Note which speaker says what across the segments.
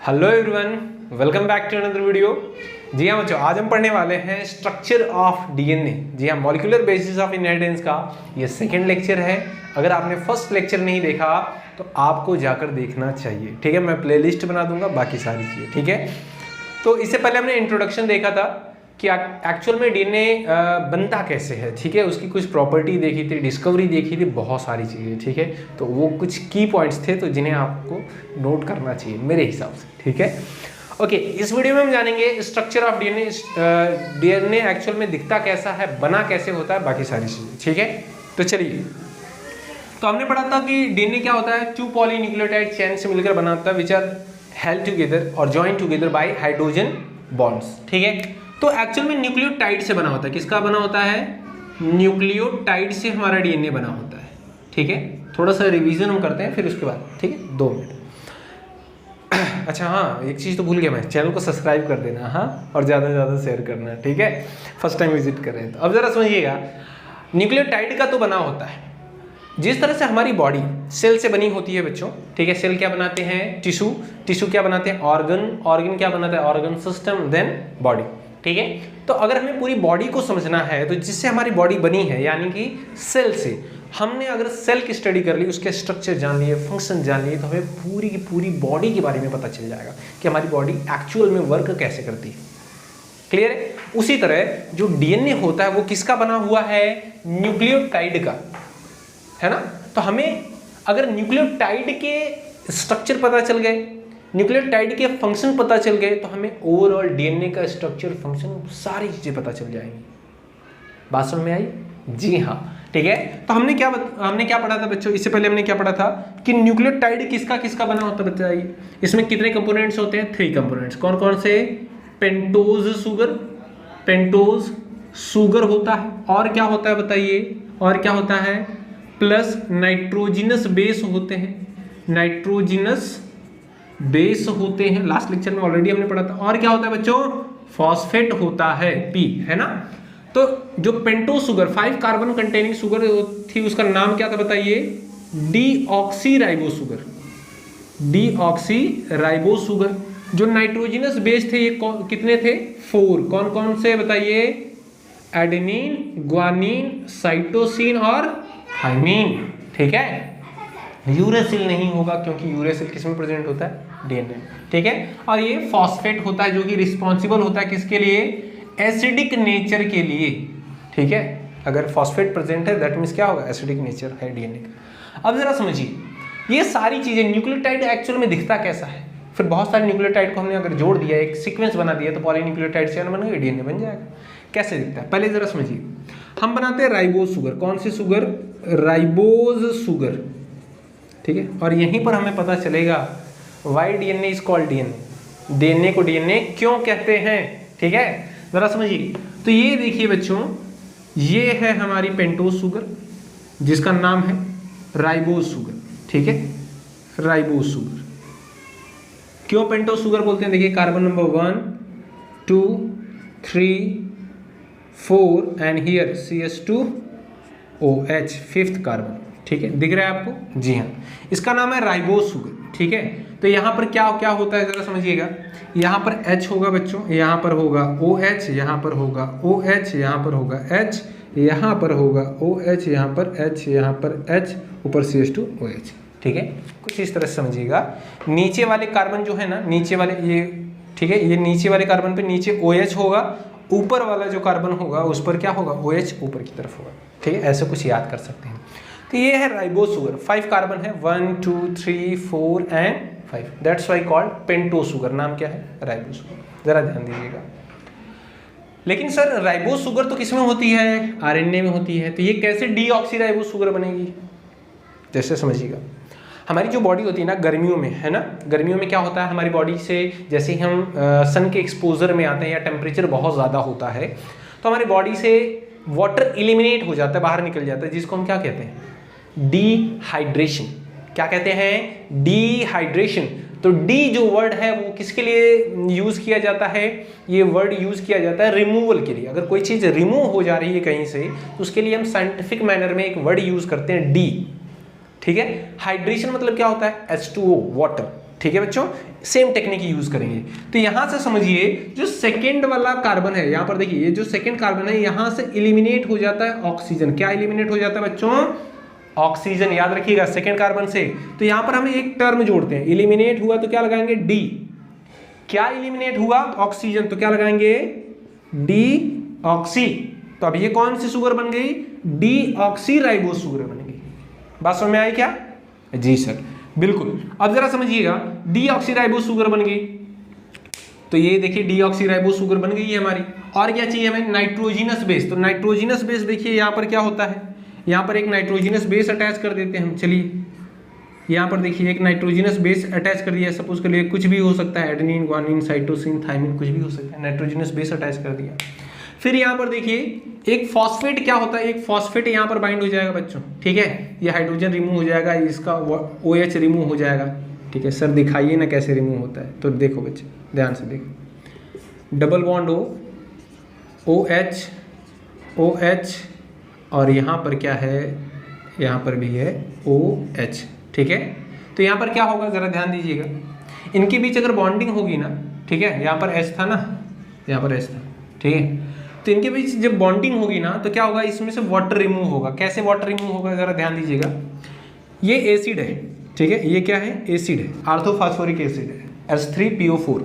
Speaker 1: Hello everyone, welcome back to another video. जी हाँ बच्चों, आज हम पढ़ने वाले हैं स्ट्रक्चर ऑफ डीएनए। जी हाँ, मॉलिक्यूलर बेसिस ऑफ इनहेरिटेंस का ये सेकंड लेक्चर है। अगर आपने फर्स्ट लेक्चर नहीं देखा तो आपको जाकर देखना चाहिए, ठीक है। मैं प्लेलिस्ट बना दूंगा, बाकी सारी चीज़ें, ठीक है। तो इससे पहले हमने इंट्रोडक्शन देखा था कि एक्चुअल में डीएनए बनता कैसे है, ठीक है। उसकी कुछ प्रॉपर्टी देखी थी, डिस्कवरी देखी थी, बहुत सारी चीज़ें, ठीक है। तो वो कुछ की पॉइंट्स थे तो जिन्हें आपको नोट करना चाहिए मेरे हिसाब से, ठीक है। ओके, इस वीडियो में हम जानेंगे structure of DNA, DNA actual में दिखता कैसा है, बना कैसे होता है, बाकी सारी चीज़ें, ठीक है। तो चलिए, तो हमने पढ़ा था कि डीएनए क्या होता है, 2 पॉलीन्यूक्लियोटाइड चेन से मिलकर बना होता है विच आर हेल्ड टुगेदर और join together by hydrogen bonds, ठीक है। तो एक्चुअल में न्यूक्लियोटाइड से बना होता है। किसका बना होता है? न्यूक्लियोटाइड से हमारा डीएनए बना होता है, ठीक है। थोड़ा सा रिवीजन हम करते हैं फिर उसके बाद, ठीक है। 2 मिनट। अच्छा हाँ, एक चीज़ तो भूल गया मैं, चैनल को सब्सक्राइब कर देना, हाँ, और ज़्यादा से ज़्यादा शेयर करना, ठीक है। फर्स्ट टाइम विजिट कर रहे हैं तो अब ज़रा समझिएगा, न्यूक्लियोटाइड का तो बना होता है जिस तरह से हमारी बॉडी सेल से बनी होती है बच्चों, ठीक है। सेल क्या बनाते हैं? टिश्यू। टिश्यू क्या बनाते हैं? ऑर्गन। ऑर्गन क्या बनाता है? ऑर्गन सिस्टम, देन बॉडी, ठीक है। तो अगर हमें पूरी बॉडी को समझना है तो जिससे हमारी बॉडी बनी है यानी कि सेल से, हमने अगर सेल की स्टडी कर ली, उसके स्ट्रक्चर जान लिए, फंक्शन जान लिए, तो हमें पूरी की पूरी बॉडी के बारे में पता चल जाएगा कि हमारी बॉडी एक्चुअल में वर्क कैसे करती है। क्लियर है? उसी तरह जो डीएनए होता है वो किसका बना हुआ है? न्यूक्लियोटाइड का, है ना। तो हमें अगर न्यूक्लियोटाइड के स्ट्रक्चर पता चल गए, न्यूक्लियोटाइड के फंक्शन पता चल गए, तो हमें ओवरऑल डीएनए का स्ट्रक्चर, फंक्शन, सारी चीजें पता चल जाएंगी। बात समझ में आई? जी हाँ, ठीक है। तो हमने क्या पढ़ा था बच्चों? इससे पहले हमने क्या पढ़ा था कि न्यूक्लियोटाइड किसका किसका बना होता है, बताइए। इसमें कितने कंपोनेंट्स होते हैं? 3 कंपोनेंट्स। कौन कौन से? पेंटोज शुगर, पेंटोज शुगर होता है, और क्या होता है बताइए? और क्या होता है? प्लस नाइट्रोजिनस बेस होते हैं, नाइट्रोजिनस बेस होते हैं। लास्ट लेक्चर में ऑलरेडी हमने पढ़ा था। और क्या होता है बच्चों? फॉस्फेट होता है, पी, है ना। तो जो pentose sugar 5 carbon containing sugar थी, उसका नाम क्या था बताइए? Deoxyribo sugar, deoxyribo sugar. जो नाइट्रोजिनस बेस थे ये कितने थे? 4। कौन कौन से बताइए? एडेनिन, ग्वानिन, साइटोसिन और थाइमिन, ठीक है। यूरेसिल नहीं होगा क्योंकि यूरेसिल किसमें प्रेजेंट होता है? डीएनए, ठीक है। और ये फॉस्फेट होता है जो कि रिस्पॉन्सिबल होता है किसके लिए? एसिडिक नेचर के लिए, ठीक है। अगर फॉस्फेट प्रेजेंट है दैट मीन्स क्या होगा? एसिडिक नेचर है डीएनए का। अब जरा समझिए, ये सारी चीजें, न्यूक्लियोटाइड एक्चुअल में दिखता कैसा है? फिर बहुत सारे न्यूक्लियोटाइड को हमने अगर जोड़ दिया, एक सीक्वेंस बना दिया, तो पॉलीन्यूक्लियोटाइड चेन बन गई, डीएनए बन जाएगा। कैसे दिखता है पहले जरा समझिए। हम बनाते हैं राइबोज शुगर। कौन सी शुगर? राइबोज शुगर, ठीक है। और यहीं पर हमें पता चलेगा why DNA is called DNA, DNA को डीएनए क्यों कहते हैं, ठीक है। जरा समझिए। तो ये देखिए बच्चों, ये है हमारी पेंटोज शुगर जिसका नाम है राइबोज शुगर, ठीक है। राइबोज शुगर क्यों पेंटोज शुगर बोलते हैं? देखिए, carbon number 1 2 3 4 and here CH2OH 5th carbon, ठीक है। दिख रहा है आपको? जी हाँ, इसका नाम है राइबोज शुगर, ठीक है। तो यहाँ पर क्या क्या होता है जरा समझिएगा। यहाँ पर H होगा बच्चों, यहाँ पर होगा OH, यहाँ पर होगा OH, यहाँ पर होगा H, यहाँ पर होगा OH, यहाँ पर H, यहाँ पर H, ऊपर CH2OH, ठीक है। कुछ इस तरह से समझिएगा। नीचे वाले कार्बन जो है ना, नीचे वाले ये, ठीक है, ये नीचे वाले कार्बन पे नीचे OH होगा, ऊपर वाला जो कार्बन होगा उस पर क्या होगा? OH ऊपर की तरफ होगा, ठीक है। ऐसे कुछ याद कर सकते हैं। तो ये है राइबोज शुगर, 5 कार्बन है, 1 2 3 4 and 5, that's why called pentose sugar. नाम क्या है? Ribose sugar. जरा ध्यान दीजिएगा। लेकिन सर राइबोज शुगर तो किसमें होती है? आरएनए में होती है। तो ये कैसे डीऑक्सीराइबोज शुगर बनेगी? जैसे समझिएगा, हमारी जो बॉडी होती है ना गर्मियों में, है ना, गर्मियों में क्या होता है हमारी बॉडी से, जैसे ही हम सन के एक्सपोजर में आते हैं या टेम्परेचर बहुत ज़्यादा होता है तो हमारी बॉडी से वाटर इलिमिनेट हो जाता है, बाहर निकल जाता है, जिसको हम क्या कहते हैं? डिहाइड्रेशन। क्या कहते हैं? डिहाइड्रेशन। तो डी जो वर्ड है वो किसके लिए यूज किया जाता है? ये वर्ड यूज किया जाता है रिमूवल के लिए। अगर कोई चीज रिमूव हो जा रही है कहीं से तो उसके लिए हम साइंटिफिक मैनर में एक वर्ड यूज करते हैं डी, ठीक है। हाइड्रेशन मतलब क्या होता है? H2O वाटर, ठीक है बच्चों, सेम टेक्निक यूज करेंगे। तो यहां से समझिए जो सेकेंड वाला कार्बन है, यहां पर देखिए ये जो सेकेंड कार्बन है यहां से इलिमिनेट हो जाता है ऑक्सीजन। क्या इलिमिनेट हो जाता है बच्चों? ऑक्सीजन। याद रखिएगा सेकेंड कार्बन से। तो यहां पर हम एक टर्म जोड़ते हैं, इलिमिनेट हुआ तो क्या लगाएंगे? डी। क्या इलिमिनेट हुआ? ऑक्सीजन, तो क्या लगाएंगे? D oxy. तो अब ये कौन सी शुगर बन गई? डी ऑक्सी राइबोस शुगर बन गई। बात समझ में आई क्या? जी सर, बिल्कुल। अब जरा समझिएगा, डीऑक्सीराइबोस शुगर बन गई, तो ये देखिए डीऑक्सीराइबोस शुगर बन गई है हमारी। और क्या चाहिए हमें? Nitrogenous base. तो नाइट्रोजिनस बेस देखिए यहाँ पर क्या होता है, यहाँ पर एक नाइट्रोजिनस बेस अटैच कर देते हैं हम। चलिए यहाँ पर देखिए एक नाइट्रोजिनस बेस अटैच कर दिया, सपोज कर लिए कुछ भी हो सकता है, एडेनिन, ग्वानिन, साइटोसिन, थाइमिन, कुछ भी हो सकता है, नाइट्रोजिनस बेस अटैच कर दिया। फिर यहाँ पर देखिए एक फॉस्फेट क्या होता है, एक फॉस्फेट यहाँ पर बाइंड हो जाएगा बच्चों, ठीक है। ये हाइड्रोजन रिमूव हो जाएगा, इसका OH रिमूव हो जाएगा, ठीक है। सर दिखाइए ना कैसे रिमूव होता है, तो देखो बच्चे ध्यान से देखो, डबल बॉन्ड OH और यहाँ पर क्या है, यहाँ पर भी है OH, ठीक है। तो यहाँ पर क्या होगा जरा ध्यान दीजिएगा, इनके बीच अगर बॉन्डिंग होगी ना, ठीक है, यहाँ पर H था ना, यहाँ पर H था, ठीक है। तो इनके बीच जब बॉन्डिंग होगी ना तो क्या होगा, इसमें से वाटर रिमूव होगा। कैसे वाटर रिमूव होगा जरा ध्यान दीजिएगा, ये एसिड है, ठीक है, ये क्या है? एसिड है, आर्थोफॉस्फोरिक एसिड है, H3PO4,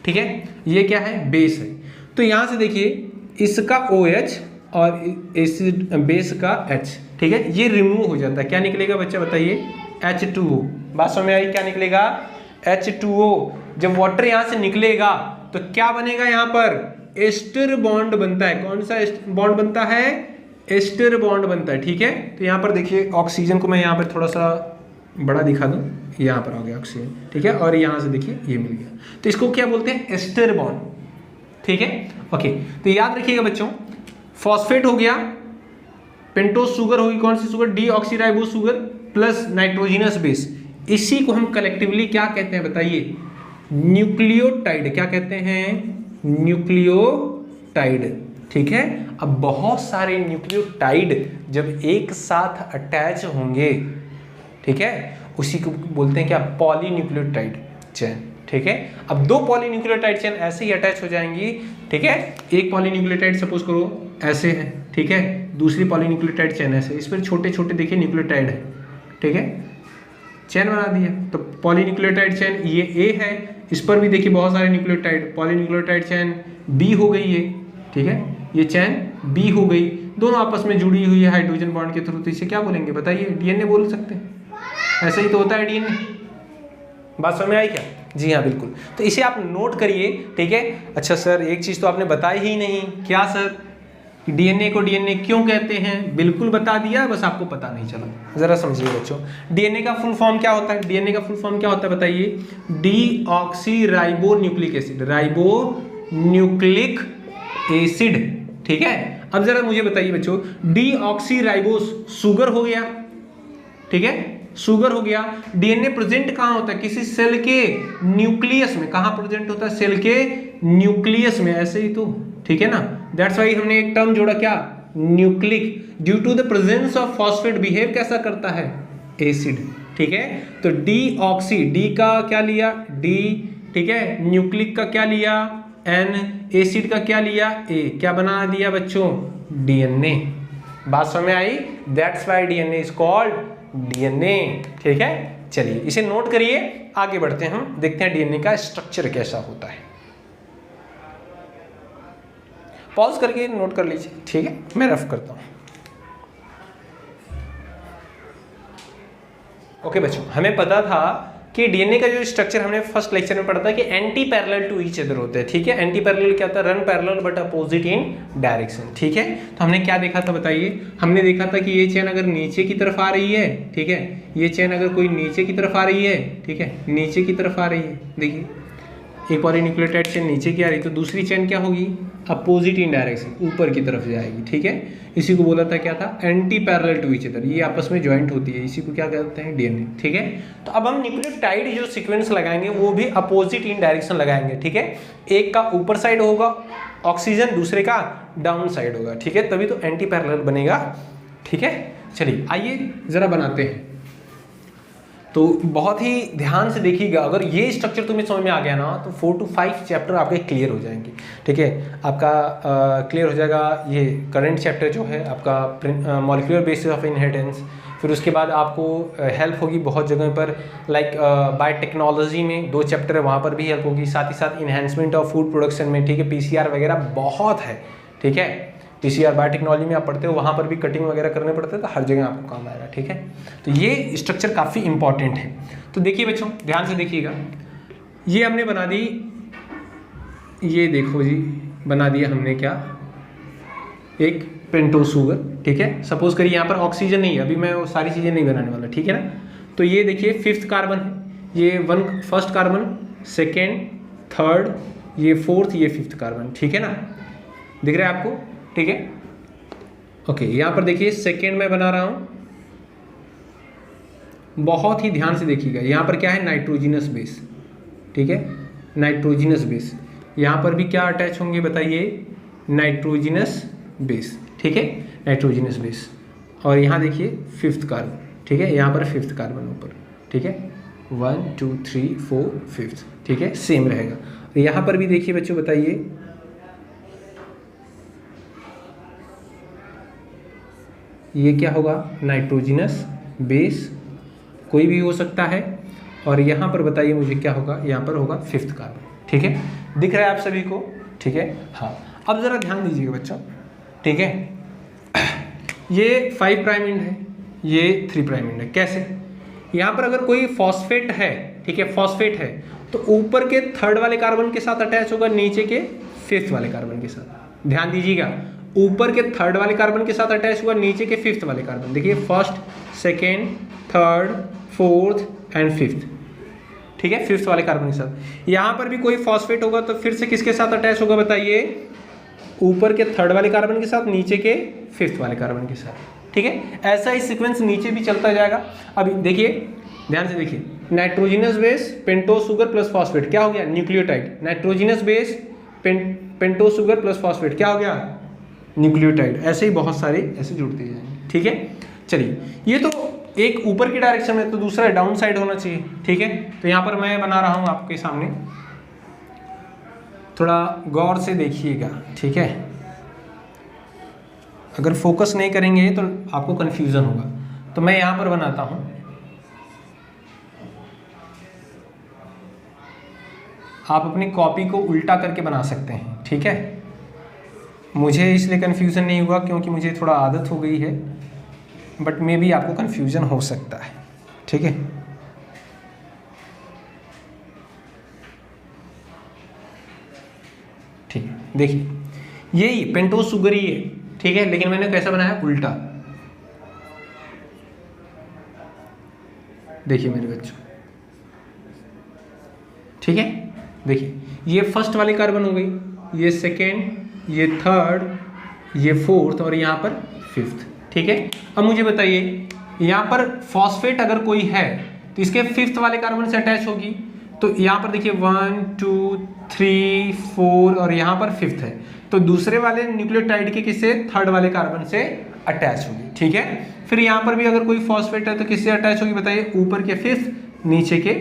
Speaker 1: ठीक है। ये क्या है? बेस है। तो यहाँ से देखिए इसका OH और एसिड बेस का H, ठीक है, ये रिमूव हो जाता है। क्या निकलेगा बच्चा बताइए? H2O। बात समझ में आई? क्या निकलेगा? H2O। जब वाटर यहाँ से निकलेगा तो क्या बनेगा? यहाँ पर एस्टर बॉन्ड बनता है। कौन सा बॉन्ड बनता है? एस्टर बॉन्ड बनता है, ठीक है। तो यहाँ पर देखिए ऑक्सीजन को मैं यहाँ पर थोड़ा सा बड़ा दिखा दूँ, यहाँ पर आ गया ऑक्सीजन, ठीक है, और यहाँ से देखिए ये मिल गया। तो इसको क्या बोलते हैं? एस्टर बॉन्ड, ठीक है, ओके। तो याद रखिएगा बच्चों, फॉस्फेट हो गया, पेंटोज शुगर होगी, कौन सी sugar? Deoxyribose sugar plus nitrogenous base. इसी को हम कलेक्टिवली क्या कहते हैं बताइए? न्यूक्लियोटाइड। क्या कहते हैं? न्यूक्लियोटाइड, ठीक है। अब बहुत सारे न्यूक्लियोटाइड जब एक साथ अटैच होंगे, ठीक है, उसी को बोलते हैं क्या? पॉलीन्यूक्लियोटाइड चेन, ठीक है। अब दो पॉलीन्यूक्लियोटाइड चेन ऐसे ही अटैच हो जाएंगी, ठीक है। एक पॉलीन्यूक्लियोटाइड सपोज करो ऐसे है, ठीक है, दूसरी पॉलीन्यूक्लियोटाइड चेन ऐसे, इस पर छोटे छोटे देखिए न्यूक्लियोटाइड है, ठीक है, चेन बना दिया। तो पॉलीन्यूक्लियोटाइड चेन ये A है, इस पर भी देखिए बहुत सारे न्यूक्लियोटाइड, पॉलीन्यूक्लियोटाइड चेन B हो गई है, ठीक है, ये चेन B हो गई, दोनों आपस में जुड़ी हुई है हाइड्रोजन बॉन्ड के थ्रू। तो इसे क्या बोलेंगे बताइए? DNA बोल सकते हैं, ऐसे ही तो होता है DNA। बात समझ में आई क्या? जी हाँ बिल्कुल। तो इसे आप नोट करिए, ठीक है। अच्छा सर एक चीज़ तो आपने बताई ही नहीं, क्या सर? DNA को DNA क्यों कहते हैं? बिल्कुल बता दिया, बस आपको पता नहीं चला। जरा समझिए बच्चों, DNA का फुल फॉर्म क्या होता है? DNA का फुल फॉर्म क्या होता है बताइए? Deoxyribo nucleic acid, ribo nucleic acid, ठीक है। अब जरा मुझे बताइए बच्चों, डीऑक्सीराइबोस शुगर हो गया, ठीक है, शुगर हो गया। DNA प्रेजेंट कहाँ होता है? किसी सेल के न्यूक्लियस में। कहाँ प्रेजेंट होता है? सेल के न्यूक्लियस में, ऐसे ही तो, ठीक है ना। दैट्स वाई हमने एक टर्म जोड़ा, क्या? Nucleic. Due to the presence of phosphate behave कैसा करता है? एसिड, ठीक है। तो डीऑक्सी, डी का क्या लिया? डी, ठीक है, न्यूक्लिक का क्या लिया? N, एसिड का क्या लिया? A। क्या बना दिया बच्चों? DNA। बात समझ में आई? That's why DNA is called DNA, ठीक है। चलिए इसे नोट करिए, आगे बढ़ते हैं, हम देखते हैं DNA का स्ट्रक्चर कैसा होता है। पॉज करके नोट कर लीजिए, ठीक है, मैं रफ करता हूं। ओके बच्चों, हमें पता था कि DNA का जो स्ट्रक्चर हमने फर्स्ट लेक्चर में पढ़ा था कि anti parallel to each other होते हैं, ठीक है। एंटी पैरेलल क्या होता है? Run parallel but opposite in direction, ठीक है। तो हमने क्या देखा था बताइए? हमने देखा था कि ये चेन अगर नीचे की तरफ आ रही है, ठीक है, ये चेन अगर कोई नीचे की तरफ आ रही है, ठीक है, नीचे की तरफ आ रही है, देखिए एक पॉलीन्यूक्लियोटाइड चेन नीचे की आ रही है, तो दूसरी चेन क्या होगी? अपोजिट इन डायरेक्शन, ऊपर की तरफ जाएगी, ठीक है। इसी को बोला था क्या था? Anti parallel to each other, ये आपस में ज्वाइंट होती है, इसी को क्या कहते हैं? DNA, ठीक है। तो अब हम न्यूक्लियोटाइड जो सीक्वेंस लगाएंगे वो भी अपोजिट इन डायरेक्शन लगाएंगे, ठीक है। एक का ऊपर साइड होगा ऑक्सीजन, दूसरे का डाउन साइड होगा, ठीक है, तभी तो एंटी पैरेलल बनेगा, ठीक है। चलिए आइए जरा बनाते हैं। तो बहुत ही ध्यान से देखिएगा, अगर ये स्ट्रक्चर तुम्हें समझ में आ गया ना तो 4 to 5 चैप्टर आपके क्लियर हो जाएंगे। ठीक है, आपका क्लियर हो जाएगा ये करंट चैप्टर जो है आपका मॉलिक्यूलर बेसिस ऑफ इनहेरिटेंस। फिर उसके बाद आपको हेल्प होगी बहुत जगह पर, लाइक बायोटेक्नोलॉजी में 2 चैप्टर है, वहाँ पर भी हेल्प होगी। साथ ही साथ इन्हेंसमेंट ऑफ फूड प्रोडक्शन में, ठीक है, PCR वगैरह बहुत है। ठीक है, PCR बायोटेक्नोलॉजी में आप पढ़ते हो, वहाँ पर भी कटिंग वगैरह करने पड़ते हैं, तो हर जगह आपको काम आएगा। ठीक है, तो ये स्ट्रक्चर काफ़ी इंपॉर्टेंट है। तो देखिए बच्चों, ध्यान से देखिएगा, ये हमने बना दी, ये देखो जी, बना दिया हमने क्या, एक पेंटोस शुगर। ठीक है, सपोज करिए यहाँ पर ऑक्सीजन नहीं है, अभी मैं वो सारी चीज़ें नहीं बनाने वाला। ठीक है ना, तो ये देखिए 5th कार्बन है, ये 1st कार्बन, 2nd, 3rd, ये 4th, ये 5th कार्बन। ठीक है ना, दिख रहा है आपको? ठीक है, ओके। यहाँ पर देखिए 2nd मैं बना रहा हूँ, बहुत ही ध्यान से देखिएगा। यहाँ पर क्या है, नाइट्रोजिनस बेस। ठीक है, नाइट्रोजिनस बेस, यहाँ पर भी क्या अटैच होंगे बताइए, नाइट्रोजिनस बेस। ठीक है, नाइट्रोजिनस बेस। और यहाँ देखिए 5th कार्बन। ठीक है, यहाँ पर 5th कार्बन ऊपर। ठीक है, 1 2 3 4 5th। ठीक है, सेम रहेगा। यहाँ पर भी देखिए बच्चों, बताइए, ये क्या होगा, नाइट्रोजिनस बेस, कोई भी हो सकता है। और यहाँ पर बताइए मुझे क्या होगा, यहाँ पर होगा 5th कार्बन। ठीक है, दिख रहा है आप सभी को? ठीक है, हाँ। अब ज़रा ध्यान दीजिएगा बच्चों। ठीक है, ये 5 प्राइम एंड है, ये 3 प्राइम एंड है। कैसे? यहाँ पर अगर कोई फॉस्फेट है, ठीक है, फॉस्फेट है, तो ऊपर के 3rd वाले कार्बन के साथ अटैच होगा, नीचे के 5th वाले कार्बन के साथ। ध्यान दीजिएगा, ऊपर के 3rd वाले कार्बन के साथ अटैच हुआ, नीचे के 5th वाले कार्बन। देखिए 1st, 2nd, 3rd, 4th and 5th। ठीक है, 5th वाले कार्बन के साथ। यहाँ पर भी कोई फॉस्फेट होगा तो फिर से किसके साथ अटैच होगा बताइए, ऊपर के 3rd वाले कार्बन के साथ, नीचे के 5th वाले कार्बन के साथ। ठीक है, ऐसा ही सीक्वेंस नीचे भी चलता जाएगा। अभी देखिए, ध्यान से देखिए, nitrogenous base, pentose sugar plus phosphate, क्या हो गया, nucleotide. Nitrogenous base, pentose sugar plus phosphate, क्या हो गया, न्यूक्लियोटाइड। ऐसे ही बहुत सारे ऐसे जुड़ते जाएंगे। ठीक है, चलिए, ये तो एक ऊपर की डायरेक्शन में, तो दूसरा डाउन साइड होना चाहिए। ठीक है, तो यहाँ पर मैं बना रहा हूँ आपके सामने, थोड़ा गौर से देखिएगा। ठीक है, अगर फोकस नहीं करेंगे तो आपको कन्फ्यूजन होगा। तो मैं यहाँ पर बनाता हूँ, आप अपनी कॉपी को उल्टा करके बना सकते हैं। ठीक है, मुझे इसलिए कन्फ्यूज़न नहीं हुआ क्योंकि मुझे थोड़ा आदत हो गई है, बट मे बी आपको कन्फ्यूज़न हो सकता है। ठीक है, ठीक है, देखिए यही पेंटोस शुगर ही है। ठीक है, लेकिन मैंने कैसा बनाया, उल्टा। देखिए मेरे बच्चों, ठीक है, देखिए ये 1st वाली कार्बन हो गई, ये 2nd, ये 3rd, ये 4th और यहाँ पर 5th। ठीक है, अब मुझे बताइए, यहाँ पर फॉस्फेट अगर कोई है तो इसके 5th वाले कार्बन से अटैच होगी। तो यहाँ पर देखिए 1 2 3 4 और यहाँ पर 5th है, तो दूसरे वाले न्यूक्लियोटाइड के किससे, 3rd वाले कार्बन से अटैच होगी। ठीक है, फिर यहाँ पर भी अगर कोई फॉस्फेट है तो किससे अटैच होगी बताइए, ऊपर के 5th, नीचे के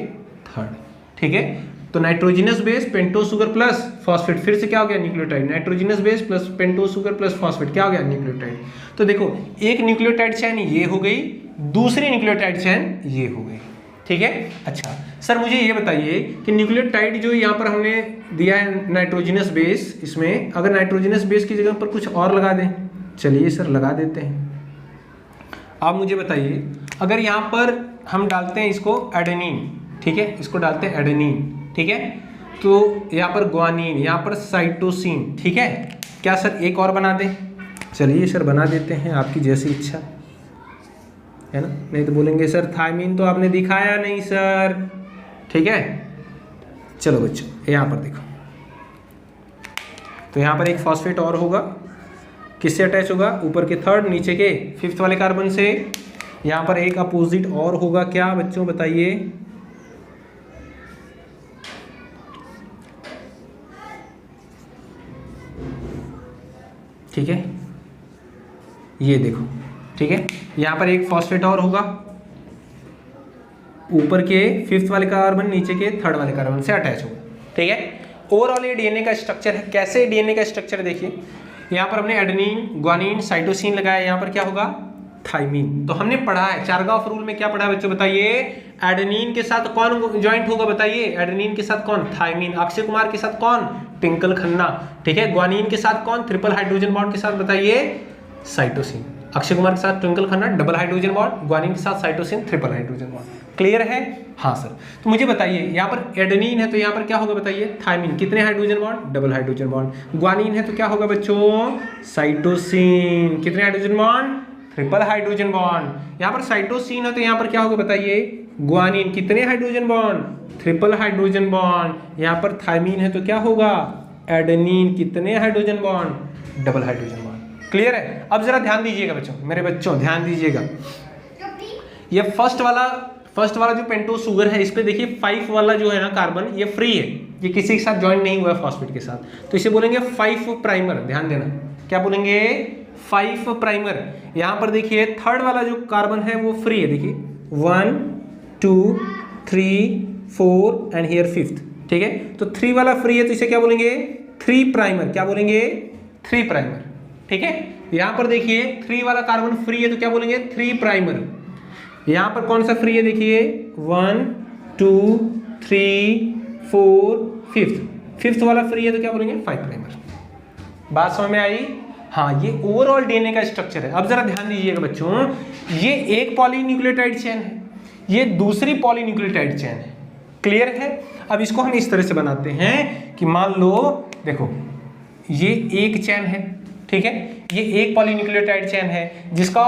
Speaker 1: 3rd। ठीक है, तो nitrogenous base, pentose sugar plus phosphate, फिर से क्या हो गया, nucleotide. Nitrogenous base plus pentose sugar plus phosphate, क्या हो गया, न्यूक्लियोटाइड। तो देखो, एक न्यूक्लियोटाइड चेन ये हो गई, दूसरी न्यूक्लियोटाइड चेन ये हो गई। ठीक है, अच्छा सर मुझे ये बताइए कि न्यूक्लियोटाइड जो यहाँ पर हमने दिया है नाइट्रोजिनस बेस, इसमें अगर नाइट्रोजिनस बेस की जगह पर कुछ और लगा दें, चलिए सर लगा देते हैं। आप मुझे बताइए, अगर यहाँ पर हम डालते हैं इसको एडेनिन, ठीक है, इसको डालते हैं एडेनिन, ठीक है, तो यहाँ पर ग्वानिन, यहाँ पर साइटोसिन। ठीक है, क्या सर एक और बना दें, चलिए सर बना देते हैं, आपकी जैसी इच्छा है ना, नहीं तो बोलेंगे सर थायमीन तो आपने दिखाया नहीं सर। ठीक है, चलो बच्चों यहाँ पर देखो, तो यहाँ पर एक फॉस्फेट और होगा, किससे अटैच होगा, ऊपर के 3rd, नीचे के 5th वाले कार्बन से। यहाँ पर एक अपोजिट और होगा, क्या बच्चों बताइए, ठीक है, ये देखो। ठीक है, यहाँ पर एक फॉस्फेट और होगा, ऊपर के 5th वाले कार्बन नीचे के 3rd वाले कार्बन से अटैच होगा, ठीक है। ओवरऑल ये डीएनए का स्ट्रक्चर है। कैसे डीएनए का स्ट्रक्चर देखिए, यहाँ पर हमने एडेनिन, ग्वानिन, साइटोसिन लगाया, यहाँ पर क्या होगा, थाइमीन। तो हमने पढ़ा है चारगांव रूल में, क्या पढ़ा है बच्चों बताइए, एडेनिन के साथ कौन ज्वाइंट होगा बताइए, एडेनिन के साथ कौन, थाइमीन। अक्षय कुमार के साथ कौन, ट्विंकल खन्ना, ठीक है। ग्वानिन के साथ कौन, ट्रिपल हाइड्रोजन बॉन्ड के साथ बताइए, साइटोसिन। अक्षय कुमार के साथ Twinkle Khanna double hydrogen bond, guanine के साथ cytosine triple hydrogen bond. Clear है? हाँ सर। तो मुझे बताइए यहाँ पर एडेनिन है तो यहाँ पर क्या होगा बताइए, थाइमीन। कितने hydrogen bond, double hydrogen bond. Guanine है तो क्या होगा बच्चों, साइटोसिन। कितने hydrogen bond, triple hydrogen bond. यहाँ पर साइटोसिन है तो यहाँ पर क्या होगा बताइए, ग्वानिन। कितने hydrogen bond, triple hydrogen bond. यहाँ पर थाइमीन है तो क्या होगा, एडेनिन। कितने hydrogen bond, double hydrogen bond. Clear है? अब जरा ध्यान दीजिएगा बच्चों, मेरे बच्चों ध्यान दीजिएगा। ये फर्स्ट वाला जो पेंटोज शुगर है, इस पे देखिए 5 वाला जो है ना कार्बन, ये फ्री है, ये किसी के साथ ज्वाइन नहीं हुआ है फॉस्फेट के साथ, तो इसे बोलेंगे 5 प्राइमर। ध्यान देना, क्या बोलेंगे, 5 प्राइमर। यहाँ पर देखिए 3rd वाला जो कार्बन है वो फ्री है, देखिए 1 2 3 4 एंड हियर 5th, ठीक है। तो 3 वाला फ्री है तो इसे क्या बोलेंगे, 3 प्राइमर। क्या बोलेंगे, 3 प्राइमर, ठीक है। यहाँ पर देखिए 3 वाला कार्बन फ्री है तो क्या बोलेंगे, 3 प्राइमर। यहाँ पर कौन सा फ्री है देखिए, 1 2 3 4 5th वाला फ्री है तो क्या बोलेंगे, 5 प्राइमर। बात समझ में आई? हाँ, ये ओवरऑल डीएनए का स्ट्रक्चर है। अब जरा ध्यान दीजिएगा बच्चों, ये एक पॉलीन्यूक्लियोटाइड चेन है, ये दूसरी पॉलीन्यूक्लियोटाइड चेन है। क्लियर है? अब इसको हम इस तरह से बनाते हैं कि मान लो देखो ये एक चेन है, ठीक है, ये एक पॉलीन्यूक्लियोटाइड चेन है जिसका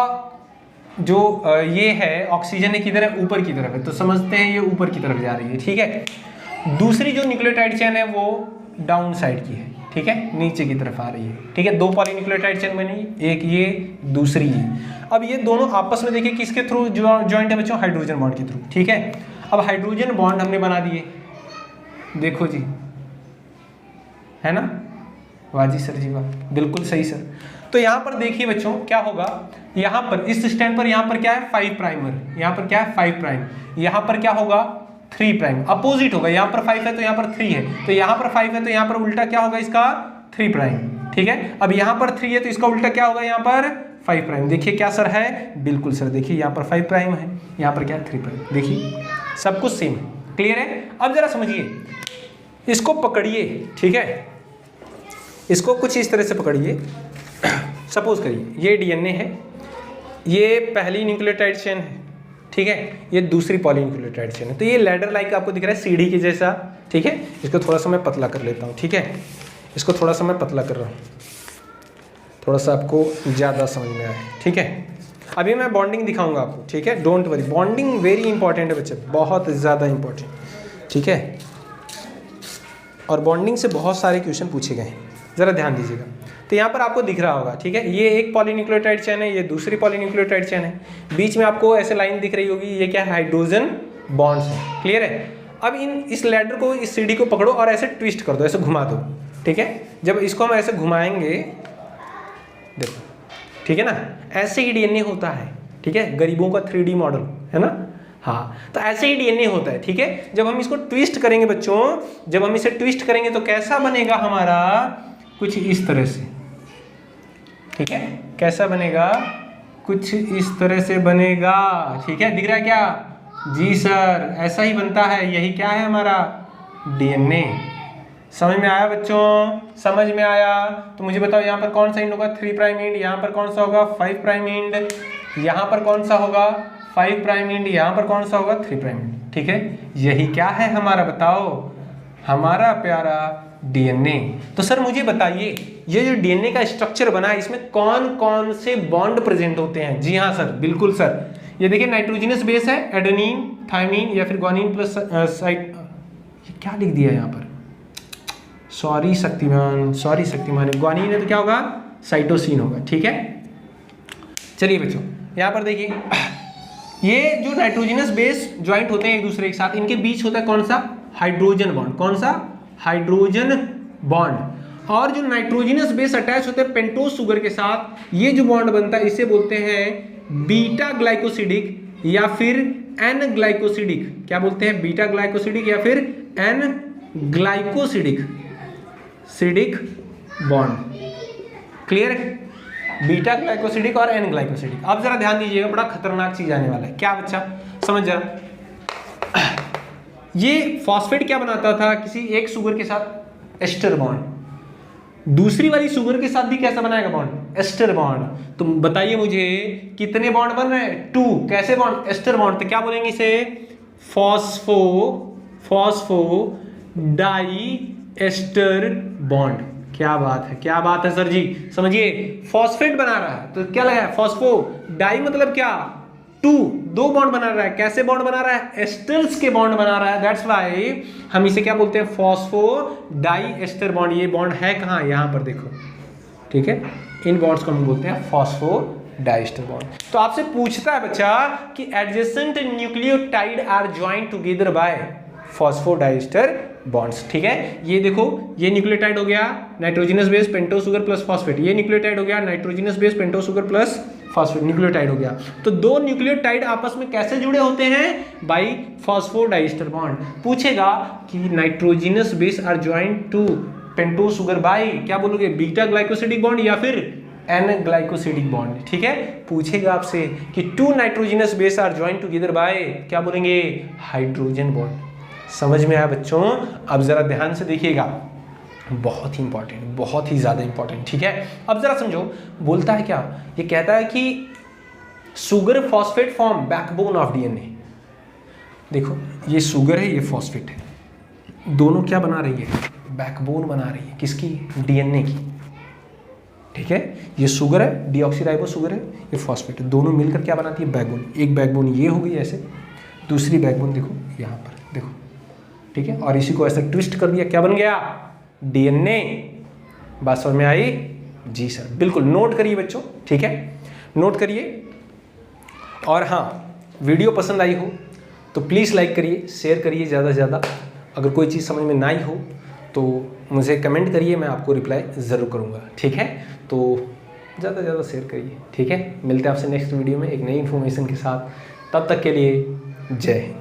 Speaker 1: जो ये है ऑक्सीजन है किधर है, ऊपर की तरफ है, तो समझते हैं ये ऊपर की तरफ जा रही है, ठीक है। दूसरी जो न्यूक्लियोटाइड चेन है वो डाउन साइड की है, ठीक है, नीचे की तरफ आ रही है, ठीक है। 2 पॉलीन्यूक्लियोटाइड चेन बनी, एक ये दूसरी ये। अब ये दोनों आपस में देखिए किसके थ्रू ज्वाइंट है बच्चों, हाइड्रोजन बॉन्ड के थ्रू, ठीक है। अब हाइड्रोजन बॉन्ड हमने बना दिए, देखो जी, है ना, वाह जी सर जी वाह, बिल्कुल सही सर। तो यहाँ पर देखिए बच्चों क्या होगा, यहाँ पर इस स्टैंड पर यहाँ पर क्या है, 5 प्राइमर, यहाँ पर क्या है 5 प्राइम, यहाँ पर क्या होगा 3 प्राइम, अपोजिट होगा। यहाँ पर 5 है तो यहाँ पर 3 है, तो यहाँ पर 5 है तो यहाँ पर उल्टा क्या होगा इसका, 3 प्राइम, ठीक है। अब यहाँ पर 3 है तो इसका उल्टा क्या होगा, यहाँ पर 5 प्राइम। देखिए क्या सर है, बिल्कुल सर, देखिए यहाँ पर 5 प्राइम है, यहाँ पर क्या है 3 प्राइम, देखिए सब कुछ सेम है। क्लियर है? अब जरा समझिए, इसको पकड़िए, ठीक है, इसको कुछ इस तरह से पकड़िए। सपोज करिए ये डीएनए है, ये पहली न्यूक्लियोटाइड चेन है, ठीक है, ये दूसरी पॉलीन्यूक्लियोटाइड चेन है। तो ये लैडर लाइक आपको दिख रहा है, सीढ़ी के जैसा, ठीक है। इसको थोड़ा सा मैं पतला कर लेता हूँ, ठीक है, इसको थोड़ा सा मैं पतला कर रहा हूँ, थोड़ा सा आपको ज़्यादा समझ में आए, ठीक है। अभी मैं बॉन्डिंग दिखाऊंगा आपको, ठीक है, don't worry, bonding very important है बच्चे, बहुत ज़्यादा इंपॉर्टेंट, ठीक है। और बॉन्डिंग से बहुत सारे क्वेश्चन पूछे गए हैं, ज़रा ध्यान दीजिएगा। तो यहाँ पर आपको दिख रहा होगा, ठीक है, ये एक पॉलीन्यूक्लियोटाइड चेन है, ये दूसरी पॉलीन्यूक्लियोटाइड चेन है, बीच में आपको ऐसे लाइन दिख रही होगी, ये क्या है, हाइड्रोजन बॉन्ड्स है। क्लियर है? अब इस लैडर को, इस सीढ़ी को पकड़ो और ऐसे ट्विस्ट कर दो, ऐसे घुमा दो, ठीक है। जब इसको हम ऐसे घुमाएंगे, देखो, ठीक है ना, ऐसे ही डीएनए होता है, ठीक है, गरीबों का 3D मॉडल है ना, हाँ, तो ऐसे ही डीएनए होता है, ठीक है। जब हम इसको ट्विस्ट करेंगे बच्चों, जब हम इसे ट्विस्ट करेंगे तो कैसा बनेगा हमारा, कुछ इस तरह से, ठीक है, कैसा बनेगा, कुछ इस तरह से बनेगा, ठीक है, दिख रहा है क्या, जी सर, ऐसा ही बनता है, यही क्या है हमारा डीएनए। समझ में आया बच्चों? समझ में आया? तो मुझे बताओ यहाँ पर कौन सा एंड होगा, 3 प्राइम एंड, यहाँ पर कौन सा होगा 5 प्राइम एंड, यहाँ पर कौन सा होगा 5 प्राइम एंड, यहाँ पर कौन सा होगा 3 प्राइम एंड, ठीक है। यही क्या है हमारा, बताओ, हमारा प्यारा डीएनए। तो सर मुझे बताइए, ये जो डीएनए का स्ट्रक्चर बना है, इसमें कौन कौन से बॉन्ड प्रेजेंट होते हैं? जी हाँ सर, बिल्कुल सर, ये देखिए नाइट्रोजनस बेस है, एडेनिन, थाइमीन या फिर ग्वानिन प्लस साइट, ये क्या लिख दिया यहाँ पर, सॉरी शक्तिमान, ग्वानिन है तो क्या होगा, साइटोसिन होगा, ठीक है। चलिए बच्चों, यहाँ पर देखिए, ये जो नाइट्रोजनस बेस ज्वाइंट होते हैं एक दूसरे के साथ, इनके बीच होता है कौन सा, हाइड्रोजन बॉन्ड, कौन सा, हाइड्रोजन बॉन्ड। और जो नाइट्रोजनस बेस अटैच होते हैं पेंटोज शुगर के साथ, ये जो बॉन्ड बनता है इसे बोलते हैं बीटा ग्लाइकोसिडिक या फिर एन ग्लाइकोसिडिक, क्या बोलते हैं, बीटा ग्लाइकोसिडिक या फिर एन ग्लाइकोसिडिक सिडिक बॉन्ड। क्लियर है, बीटा ग्लाइकोसिडिक और एन ग्लाइकोसिडिक। अब जरा ध्यान दीजिएगा, बड़ा खतरनाक चीज आने वाला है। क्या बच्चा, समझ जरा, ये फॉस्फेट क्या बनाता था, किसी एक शुगर के साथ एस्टर बॉन्ड, दूसरी वाली शुगर के साथ भी कैसा बनाएगा बॉन्ड, एस्टर बॉन्ड। तो बताइए मुझे कितने बॉन्ड बन रहे हैं, 2, कैसे बॉन्ड, एस्टर बॉन्ड। तो क्या बोलेंगे इसे, फॉस्फो डाई एस्टर बॉन्ड। क्या बात है, क्या बात है सर जी, समझिए फॉस्फेट बना रहा है तो क्या लगा है, फॉस्फो डाई मतलब क्या, 2 बॉन्ड बना रहा है। कैसे बॉन्ड बना रहा है, एस्टर्स के बॉन्ड बना रहा है। दैट्स व्हाई हम इसे क्या बोलते हैं, फॉस्फो डाई एस्टर बॉन्ड। ये बॉन्ड है कहाँ, यहाँ पर देखो, ठीक है, इन बॉन्ड्स को हम बोलते हैं फॉस्फो डाई एस्टर बॉन्ड। तो आपसे पूछता है बच्चा कि adjacent nucleotide are joined together by phosphodiester bonds. ठीक है, ये देखो, ये न्यूक्लियोटाइड हो गया nitrogenous base pentose sugar plus phosphate, ये न्यूक्लियोटाइड हो गया nitrogenous base pentose sugar plus phosphate, nucleotide हो गया। तो 2 न्यूक्लियोटाइड आपस में कैसे जुड़े होते हैं, बाई फॉस्फोडाइस्टर बॉन्ड। पूछेगा कि nitrogenous base are joined to pentose sugar by, क्या बोलोगे, बीटा ग्लाइकोसिडिक बॉन्ड या फिर एन ग्लाइकोसिडिक बॉन्ड। ठीक है, पूछेगा आपसे कि 2 nitrogenous base are joined together by, क्या बोलेंगे, हाइड्रोजन बॉन्ड। समझ में आया बच्चों, अब जरा ध्यान से देखिएगा, बहुत ही इंपॉर्टेंट, बहुत ही ज्यादा इंपॉर्टेंट। ठीक है, अब जरा समझो, बोलता है क्या, ये कहता है कि sugar phosphate form backbone of DNA. देखो, ये शुगर है, ये फॉस्फेट है, दोनों क्या बना रही है, बैकबोन बना रही है, किसकी, डीएनए की। ठीक है, ये शुगर है, डीऑक्सीराइबो शुगर है, ये फॉस्फेट है, दोनों मिलकर क्या बनाती है, बैकबोन। एक बैकबोन ये हो गई ऐसे, दूसरी बैकबोन देखो यहाँ पर, देखो, ठीक है, और इसी को ऐसा ट्विस्ट कर दिया, क्या बन गया, डीएनए। बात समझ में आई, जी सर, बिल्कुल, नोट करिए बच्चों। ठीक है, नोट करिए। और हाँ, वीडियो पसंद आई हो तो प्लीज़ लाइक करिए, शेयर करिए ज़्यादा से ज़्यादा। अगर कोई चीज़ समझ में ना आई हो तो मुझे कमेंट करिए, मैं आपको रिप्लाई ज़रूर करूँगा। ठीक है, तो ज़्यादा से ज़्यादा शेयर करिए। ठीक है, मिलते हैं आपसे नेक्स्ट वीडियो में एक नई इन्फॉर्मेशन के साथ, तब तक के लिए जय हिंद।